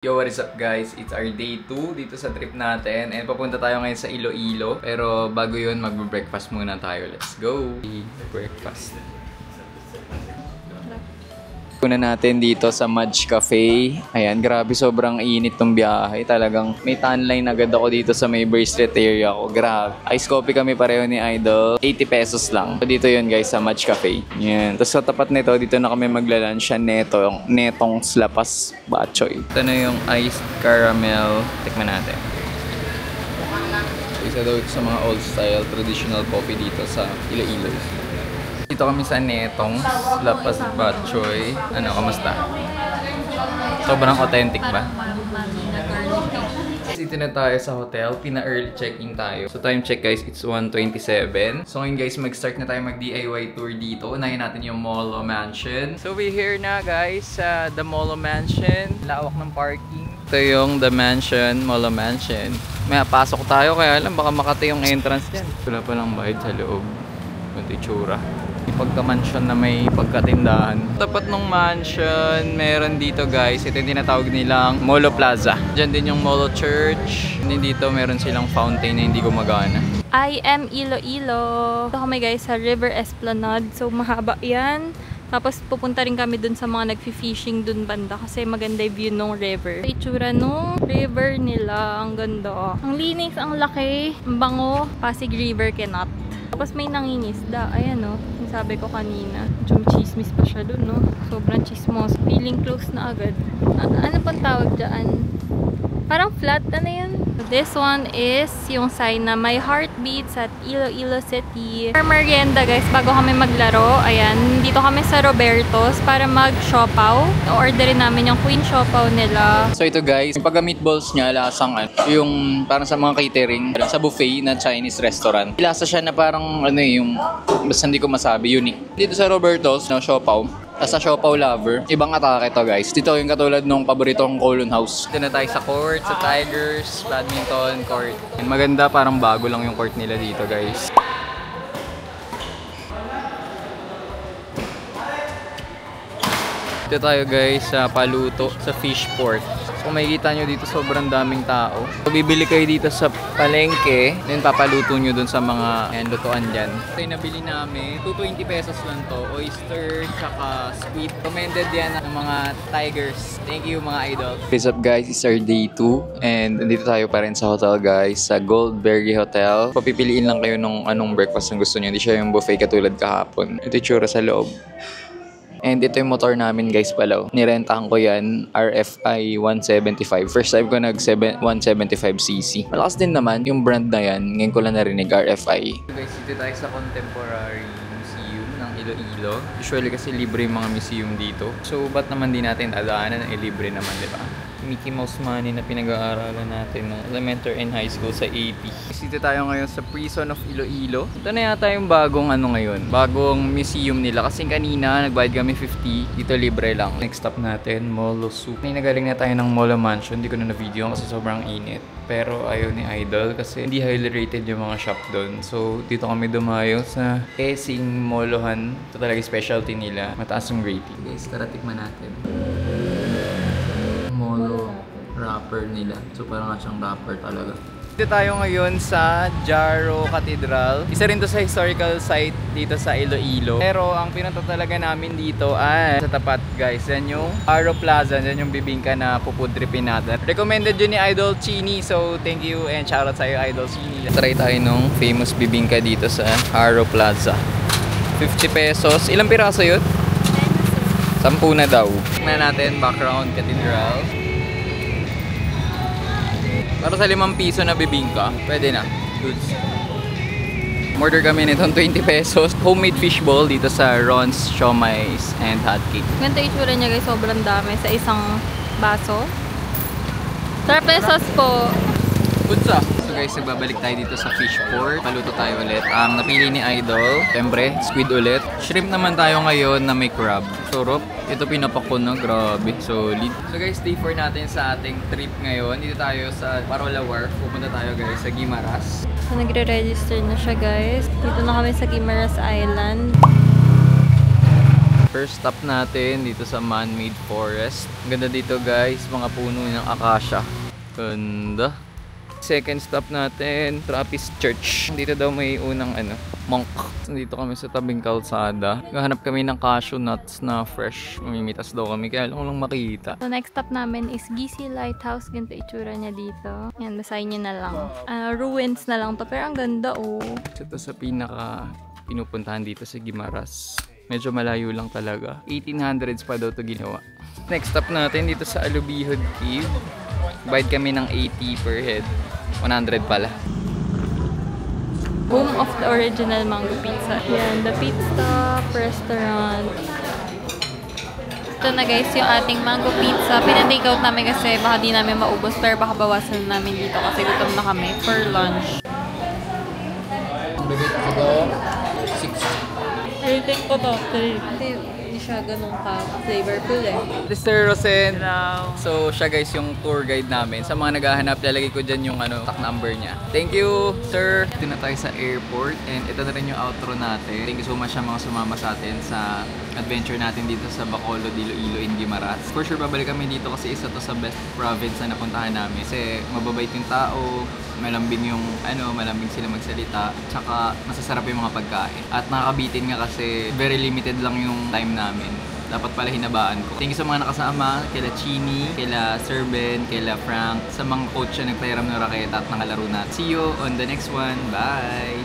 Yo, what is up guys? It's our day 2 dito sa trip natin and papunta tayo ngayon sa Iloilo. Pero bago yun, magbe-breakfast muna tayo. Let's go! Breakfast. Una natin dito sa Mudge Cafe. Ayan, grabe sobrang init tong biyahe. Talagang may tanline agad ako dito sa may bracelet area ko. Grabe. Ice coffee kami pareho ni Idol. 80 pesos lang. So, dito yun guys sa Mudge Cafe. Yan. Tapos sa tapat nito, dito na kami magla-lunch siya netong slapas bachoy. Ito na yung iced caramel. Tikman natin. Isa daw ito sa mga old style traditional coffee dito sa Iloilo. Dito kami sa Netong Lapas Batchoy. Ano, kamusta? Sobrang authentic ba? Dito na tayo sa hotel. Pina-early check-in tayo. So time check guys, it's 1:27. So ngayon guys, mag-start na tayo mag-DIY tour dito. Unahin natin yung Molo Mansion. So we're here na guys sa the Molo Mansion. Lawak ng parking. Ito yung the Mansion, Molo Mansion. May pasok tayo kaya lang baka makati yung entrance dyan. Wala pa lang bayad sa loob. Kunti tsura. Pagka-mansion na may pagkatindahan. Tapat ng mansion, meron dito guys. Ito yung tinatawag nilang Molo Plaza. Diyan din yung Molo Church. Dito meron silang fountain na hindi gumagana. I am Iloilo. Ito kami guys sa River Esplanade. So mahaba yan. Tapos pupunta rin kami dun sa mga nagfi-fishing dun banda kasi maganda yung view ng river. Itsura nung river nila. Ang ganda. Ang linis, ang laki, ang bango. Pasig River cannot. Tapos may nangingisda. Ayan o. Sabi ko kanina. Medyo chismis pa siya dun, no? Sobrang chismos. Feeling close na agad. Ano pang tawag dyan? Parang flat. Ano yun? This one is yung sign na My Heart Beats at Iloilo City. For merienda guys, bago kami maglaro, ayan, dito kami sa Roberto's para mag-siopaw. Orderin namin yung Queen Siopaw nila. So ito guys, yung pagka-meatballs niya, lasang yung parang sa mga catering, sa buffet na Chinese restaurant. Lasa siya na parang yung, basta hindi ko masabi, unique. Dito sa Roberto's, siopaw. As a siopaw lover, ibang atake to guys. Dito yung katulad nung paboritong Colon House. Dito na tayo sa court, sa Tigers, badminton court. And maganda, parang bago lang yung court nila dito guys. Dito tayo guys sa Paluto, sa fish port. So kung makikita nyo dito sobrang daming tao. So bibili kayo dito sa palengke, then papaluto nyo dun sa mga lutuan dyan. Ito yung nabili namin, 220 pesos lang to. Oyster, tsaka squid. Recommended yan ng mga Tigers. Thank you mga idol. What's up guys, it's our day 2. And nandito tayo pa rin sa hotel guys, sa Goldberry Hotel. Papipiliin lang kayo nung anong breakfast ang gusto nyo. Hindi siya yung buffet katulad kahapon. Ito yung tsura sa loob. And ito yung motor namin guys pala. Nirentahan ko yan, RFI 175. First time ko nag 175cc. Malakas din naman yung brand na yan. Ngayon ko lang narinig RFI. So guys, dito tayo sa Contemporary Museum ng Iloilo. Usually kasi libre yung mga museum dito. So ba't naman din natin dadaanan ng libre naman, di ba? Mickey Mouse Money na pinag-aaralan natin ng elementary and high school sa AP. Dito tayo ngayon sa Prison of Iloilo. Ito na yata yung bagong ngayon, bagong museum nila. Kasi kanina nagbayad kami 50, dito libre lang. Next stop natin, Molo Soup. Nagaling na tayo ng Molo Mansion, hindi ko na na-video kasi sobrang init. Pero ayaw ni Idol kasi hindi highly rated yung mga shop doon. So dito kami dumayo sa Esing Molohan. Ito talaga yung specialty nila. Mataas yung rating. Guys, tara tikman natin. Molo wrapper nila. So parang nga siyang wrapper talaga. Dito tayo ngayon sa Jaro Cathedral. Isa rin to sa historical site dito sa Iloilo. Pero ang pinunta talaga namin dito ay sa tapat guys. Yan yung Aro Plaza. Yan yung bibingka na pupudripin natin. Recommended yun ni Idol Chini. So thank you and shoutout sa iyo Idol Chini. Try tayo nung famous bibingka dito sa Aro Plaza. 50 pesos. Ilang piraso yun? 10 na daw. Tingnan natin background cathedral. Para sa 5 piso na bibingka, pwede na. Goods. Order kami nitong 20 pesos. Homemade fishball dito sa Ron's Siomais and Hot Cake. Ganito yung itsura niya guys, sobrang dami sa isang baso. 3 pesos po. Goods ah. So guys, nagbabalik tayo dito sa fish port. Paluto tayo ulit. Ang napili ni Idol, siyempre, squid ulit. Shrimp naman tayo ngayon na may crab. Sarap. Ito pinapakon na, grabe. Solid. So guys, day 4 natin sa ating trip ngayon. Dito tayo sa Parola Wharf. Pupunta tayo guys sa Guimaras. So nagre-register na siya guys. Dito na kami sa Guimaras Island. First stop natin dito sa man-made forest. Ang ganda dito guys, mga puno ng acacia. Ganda. Second stop natin, Trappist Church. Dito daw may unang monk. Dito kami sa tabing kalsada. Gahanap kami ng cashew nuts na fresh. Mamimitas daw kami, kaya lang makita. So next stop namin is Gisi Lighthouse. Ganito itsura niya dito. Yan, basahin niyo na lang. Ruins na lang to, pero ang ganda oh. Ito sa pinaka pinupuntahan dito sa Guimaras. Medyo malayo lang talaga. 1800s pa daw to ginawa. Next stop natin dito sa Alubihod Cave. Bayad kami ng 80 per head. 100 pala. Home of the original mango pizza. Yan, the Pit Stop Restaurant. Ito na guys, yung ating mango pizza. Pina-take out namin kasi baka di namin maubos, pero baka bawasan namin dito kasi gutom na kami for lunch. Rating ko to, 3. Kasi hindi siya ganun ka-flavorful eh. Mr. Rosen. Hello. So, siya guys yung tour guide namin. Sa mga naghahanap, lalagay ko dyan yung contact number niya. Thank you, sir. Dito na tayo sa airport. And ito na rin yung outro natin. Thank you so much sa mga sumama sa atin sa adventure natin dito sa Bacolod, Iloilo, in Guimaras. For sure, babalik kami dito kasi isa to sa best province na napuntahan namin. Kasi mababait yung tao, malambing yung malambing sila magsalita, tsaka masasarap yung mga pagkain. At nakakabitin nga kasi very limited lang yung time namin. Dapat pala hinabaan ko. Thank you sa mga nakasama, kila Chini, kila Sir Ben, kila Frank, sa mga coach na nagpahiram ng raketa at nakalaro natin. See you on the next one. Bye!